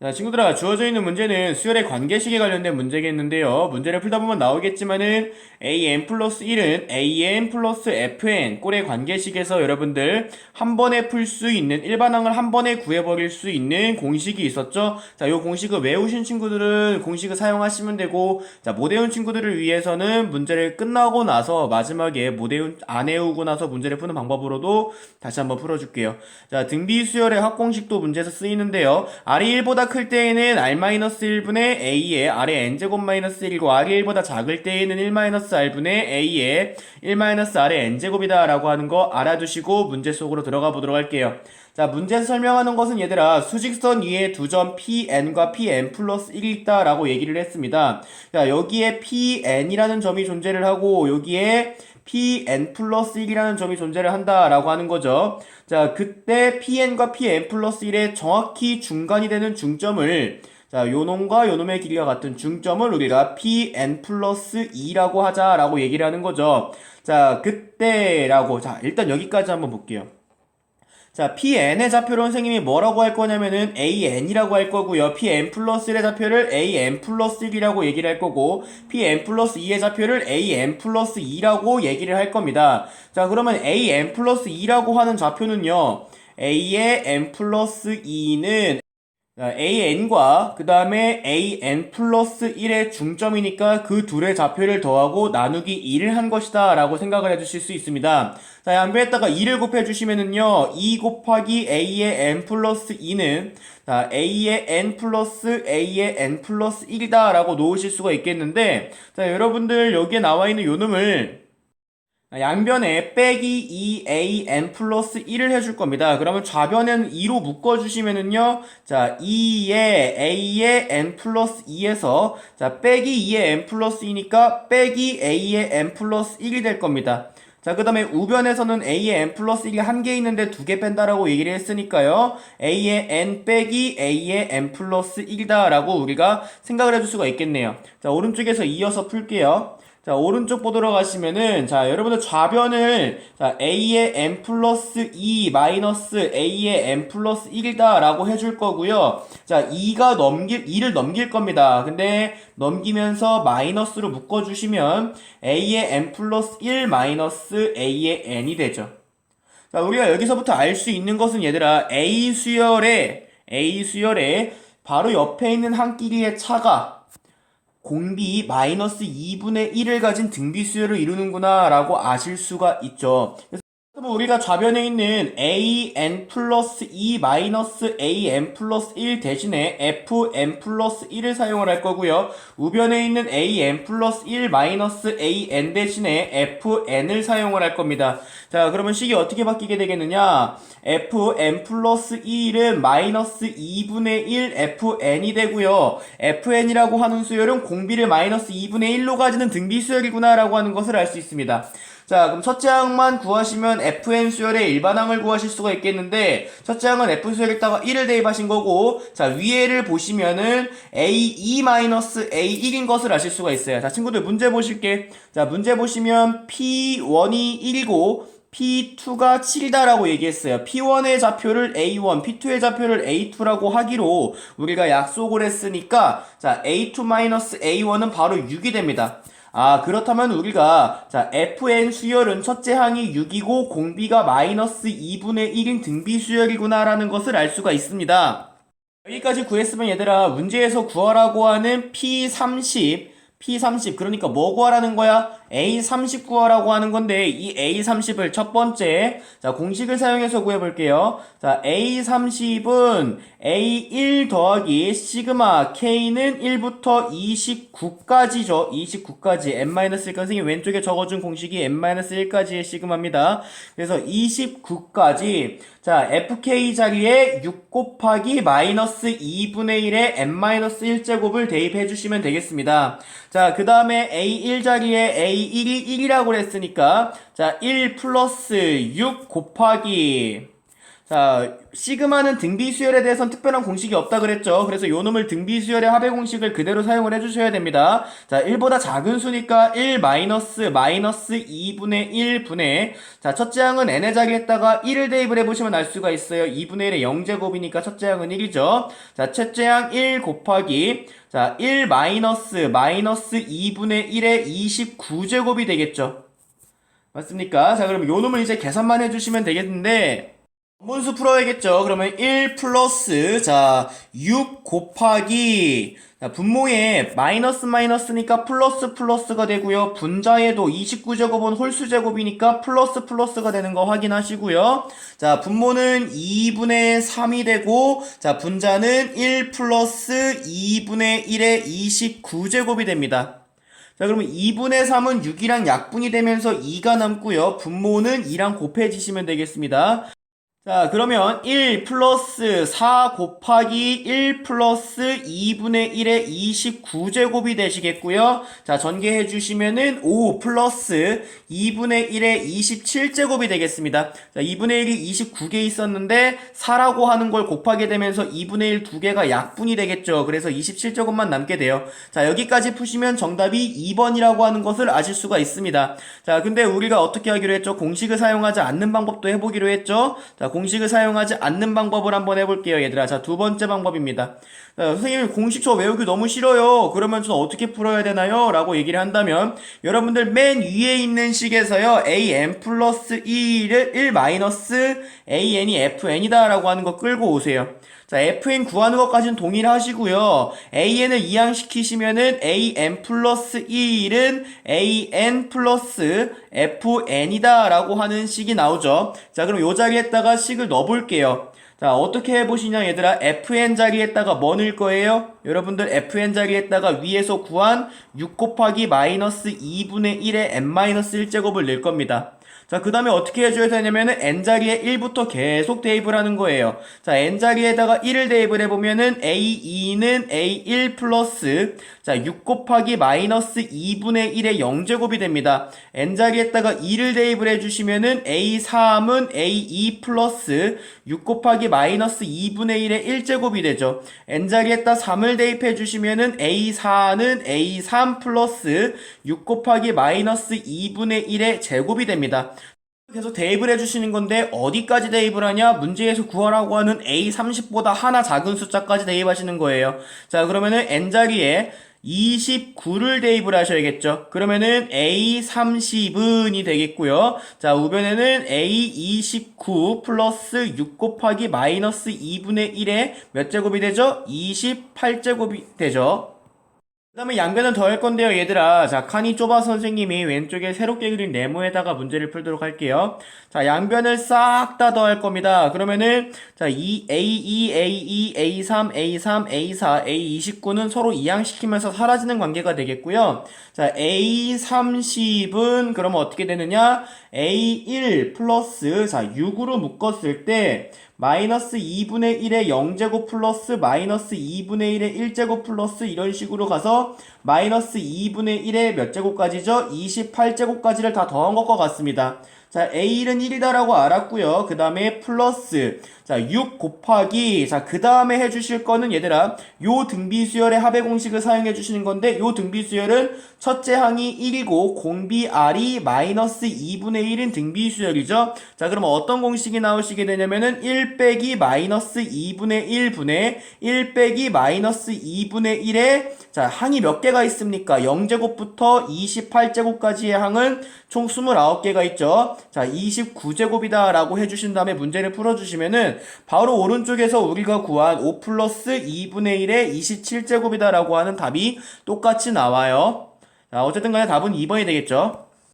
자, 친구들아, 주어져 있는 문제는 수열의 관계식에 관련된 문제겠는데요. 문제를 풀다 보면 나오겠지만은 an 플러스 1은 an 플러스 fn 꼴의 관계식에서 여러분들 한 번에 풀 수 있는 일반항을 한 번에 구해버릴 수 있는 공식이 있었죠. 자, 이 공식을 외우신 친구들은 공식을 사용하시면 되고, 자, 못 외운 친구들을 위해서는 문제를 끝나고 나서 마지막에 못 외운 안 외우고 나서 문제를 푸는 방법으로도 다시 한번 풀어줄게요. 자, 등비 수열의 합공식도 문제에서 쓰이는데요. r이 1보다 클 때에는 r-1분의 a의 r의 n제곱-1이고 r이 1보다 작을 때에는 1-r분의 a의 1-r의 n제곱이다 라고 하는 거 알아두시고 문제 속으로 들어가 보도록 할게요. 자, 문제에서 설명하는 것은 얘들아, 수직선 위에 두 점 PN과 PN 플러스 1이 있다 라고 얘기를 했습니다. 자, 여기에 PN이라는 점이 존재를 하고 여기에 PN 플러스 1이라는 점이 존재를 한다라고 하는 거죠. 자, 그때 PN과 PN 플러스 1의 정확히 중간이 되는 중점을, 자, 요놈과 요놈의 길이가 같은 중점을 우리가 PN 플러스 2라고 하자라고 얘기를 하는 거죠. 자, 그때라고. 자, 일단 여기까지 한번 볼게요. 자, Pn의 좌표를 선생님이 뭐라고 할 거냐면은 AN이라고 할 거고요. Pn 플러스 1의 좌표를 AN 플러스 1이라고 얘기를 할 거고, Pn 플러스 2의 좌표를 AN 플러스 2라고 얘기를 할 겁니다. 자, 그러면 AN 플러스 2라고 하는 좌표는요, A의 N 플러스 2는 AN과 그 다음에 AN 플러스 1의 중점이니까 그 둘의 좌표를 더하고 나누기 2를 한 것이다 라고 생각을 해주실 수 있습니다. 자, 양변에다가 2를 곱해주시면은요, 2 곱하기 A의 N 플러스 2는 자, A의 N 플러스 A의 N 플러스 1이다 라고 놓으실 수가 있겠는데, 자, 여러분들 여기에 나와 있는 요 놈을 양변에 빼기 2an 플러스 1을 해줄 겁니다. 그러면 좌변은 2로 묶어주시면은요, 자, 2의 a의 n 플러스 2에서, 자, 빼기 2의 n 플러스 2니까 빼기 a의 n 플러스 1이 될 겁니다. 자, 그 다음에 우변에서는 a의 n 플러스 1이 한 개 있는데 두 개 뺀다라고 얘기를 했으니까요, a의 n 빼기 a의 n 플러스 1이다 라고 우리가 생각을 해줄 수가 있겠네요. 자, 오른쪽에서 이어서 풀게요. 자, 오른쪽 보도록 하시면은, 자, 여러분들 좌변을, 자, a의 n 플러스 2 마이너스 a의 n 플러스 1이다 라고 해줄 거고요. 자, 2를 넘길 겁니다. 근데 넘기면서 마이너스로 묶어주시면 a의 n 플러스 1 마이너스 a의 n이 되죠. 자, 우리가 여기서부터 알 수 있는 것은 얘들아, A 수열에 바로 옆에 있는 한 끼리의 차가 공비 마이너스 2분의 1을 가진 등비수열을 이루는구나 라고 아실 수가 있죠. 그래서 우리가 좌변에 있는 an 플러스 2 마이너스 an 플러스 1 대신에 fn 플러스 1을 사용을 할 거고요. 우변에 있는 an 플러스 1 마이너스 an 대신에 fn을 사용을 할 겁니다. 자, 그러면 식이 어떻게 바뀌게 되겠느냐? fn 플러스 1은 마이너스 2분의 1 fn이 되고요. fn이라고 하는 수열은 공비를 마이너스 2분의 1로 가지는 등비 수열이구나 라고 하는 것을 알 수 있습니다. 자, 그럼 첫째 항만 구하시면 fn 수열의 일반항을 구하실 수가 있겠는데, 첫째 항은 f 수열에다가 1을 대입하신 거고, 자, 위에를 보시면은 a2-a1인 것을 아실 수가 있어요. 자, 친구들 문제 보실게. 자, 문제 보시면 p1이 1이고 P2가 7이다라고 얘기했어요. P1의 좌표를 A1, P2의 좌표를 A2라고 하기로 우리가 약속을 했으니까, 자, A2-A1은 바로 6이 됩니다. 아, 그렇다면 우리가, 자, FN 수열은 첫째 항이 6이고 공비가 마이너스 2분의 1인 등비 수열이구나라는 것을 알 수가 있습니다. 여기까지 구했으면 얘들아, 문제에서 구하라고 하는 P30, 그러니까 뭐 구하라는 거야? A30 구하라고 하는 건데, 이 A30을 첫 번째, 자, 공식을 사용해서 구해볼게요. 자, A30은 A1 더하기 시그마 K는 1부터 29까지죠. 29까지. N-1, 선생님 왼쪽에 적어준 공식이 N-1까지의 시그마입니다. 그래서 29까지. 자, FK 자리에 6 곱하기 마이너스 2분의 1의 N-1제곱을 대입해 주시면 되겠습니다. 자, 그 다음에 A1 자리에 A1이 1이라고 했으니까, 자, 1 플러스 6 곱하기, 자, 시그마는 등비 수열에 대해서는 특별한 공식이 없다 그랬죠. 그래서 요 놈을 등비 수열의 합의 공식을 그대로 사용을 해주셔야 됩니다. 자, 1보다 작은 수니까 1 마이너스 2분의 1분의, 자, 첫째 항은 n의 자리에다가 1을 대입을 해보시면 알 수가 있어요. 2분의 1의 0제곱이니까 첫째 항은 1이죠. 자, 첫째 항 1 곱하기, 자, 1 마이너스 2분의 1의 29제곱이 되겠죠. 맞습니까? 자, 그럼 요 놈을 이제 계산만 해주시면 되겠는데, 분수 풀어야겠죠. 그러면 1 플러스, 자, 6 곱하기, 자, 분모에 마이너스니까 플러스가 되고요. 분자에도 29제곱은 홀수제곱이니까 플러스가 되는 거 확인하시고요. 자, 분모는 2분의 3이 되고, 자, 분자는 1 플러스 2분의 1의 29제곱이 됩니다. 자, 그러면 2분의 3은 6이랑 약분이 되면서 2가 남고요. 분모는 2랑 곱해지시면 되겠습니다. 자, 그러면 1 플러스 4 곱하기 1 플러스 2분의 1의 29제곱이 되시겠고요. 자, 전개해 주시면은 5 플러스 2분의 1의 27제곱이 되겠습니다. 자, 2분의 1이 29개 있었는데 4라고 하는 걸 곱하게 되면서 2분의 1 두 개가 약분이 되겠죠. 그래서 27제곱만 남게 돼요. 자, 여기까지 푸시면 정답이 2번이라고 하는 것을 아실 수가 있습니다. 자, 근데 우리가 어떻게 하기로 했죠? 공식을 사용하지 않는 방법도 해보기로 했죠? 자, 공식을 사용하지 않는 방법을 한번 해볼게요, 얘들아. 자, 두 번째 방법입니다. 자, 선생님, 공식 저 외우기 너무 싫어요. 그러면 저는 어떻게 풀어야 되나요? 라고 얘기를 한다면, 여러분들 맨 위에 있는 식에서요, an 플러스 1을 1 마이너스 an이 fn이다 라고 하는 거 끌고 오세요. 자, fn 구하는 것까지는 동일하시고요. an을 이항시키시면은 an 플러스 1은 an 플러스 fn이다 라고 하는 식이 나오죠. 자, 그럼 요 자리에다가 식을 넣어볼게요. 자, 어떻게 해보시냐 얘들아. fn 자리에다가 뭐 넣을 거예요? 여러분들 fn 자리에다가 위에서 구한 6 곱하기 마이너스 2분의 1의 n-1제곱을 넣을 겁니다. 자, 그 다음에 어떻게 해줘야 되냐면은 n자리에 1부터 계속 대입을 하는 거예요. 자, n자리에다가 1을 대입을 해보면은 a2는 a1 플러스, 자, 6 곱하기 마이너스 2분의 1의 0제곱이 됩니다. n자리에다가 2를 대입을 해주시면은 a3은 a2 플러스 6 곱하기 마이너스 2분의 1의 1제곱이 되죠. n자리에다 3을 대입해 주시면은 a4는 a3 플러스 6 곱하기 마이너스 2분의 1의 제곱이 됩니다. 계속 대입을 해주시는 건데 어디까지 대입을 하냐? 문제에서 구하라고 하는 a30보다 하나 작은 숫자까지 대입하시는 거예요. 자, 그러면은 n자리에 29를 대입을 하셔야겠죠. 그러면은 A30은이 되겠고요. 자, 우변에는 A29 플러스 6 곱하기 마이너스 2분의 1의 몇 제곱이 되죠? 28제곱이 되죠. 그 다음에 양변은 더 할 건데요, 얘들아. 자, 칸이 좁아 선생님이 왼쪽에 새롭게 그린 네모에다가 문제를 풀도록 할게요. 자, 양변을 싹 다 더할 겁니다. 그러면은, 자, A2, A2, A3, A3, A4, A29는 서로 이항시키면서 사라지는 관계가 되겠고요. 자, A30은 그러면 어떻게 되느냐? A1 플러스, 자, 6으로 묶었을 때, 마이너스 2분의 1의 0제곱 플러스 마이너스 2분의 1의 1제곱 플러스 이런 식으로 가서 마이너스 2분의 1의 몇 제곱까지죠? 28제곱까지를 다 더한 것과 같습니다. 자, A1은 1이다라고 알았고요. 그 다음에 플러스, 자, 6 곱하기, 자, 그 다음에 해주실 거는 얘들아, 요 등비수열의 합의 공식을 사용해 주시는 건데, 요 등비수열은 첫째 항이 1이고, 공비 R이 마이너스 2분의 1인 등비수열이죠. 자, 그럼 어떤 공식이 나오시게 되냐면은, 1 빼기 마이너스 2분의 1분의 1 빼기 마이너스 2분의 1의, 자, 항이 몇 개가 있습니까? 0제곱부터 28제곱까지의 항은 총 29개가 있죠. 자, 29제곱이다 라고 해주신 다음에 문제를 풀어주시면은 바로 오른쪽에서 우리가 구한 5 플러스 2분의 1의 27제곱이다 라고 하는 답이 똑같이 나와요. 자, 어쨌든 간에 답은 2번이 되겠죠.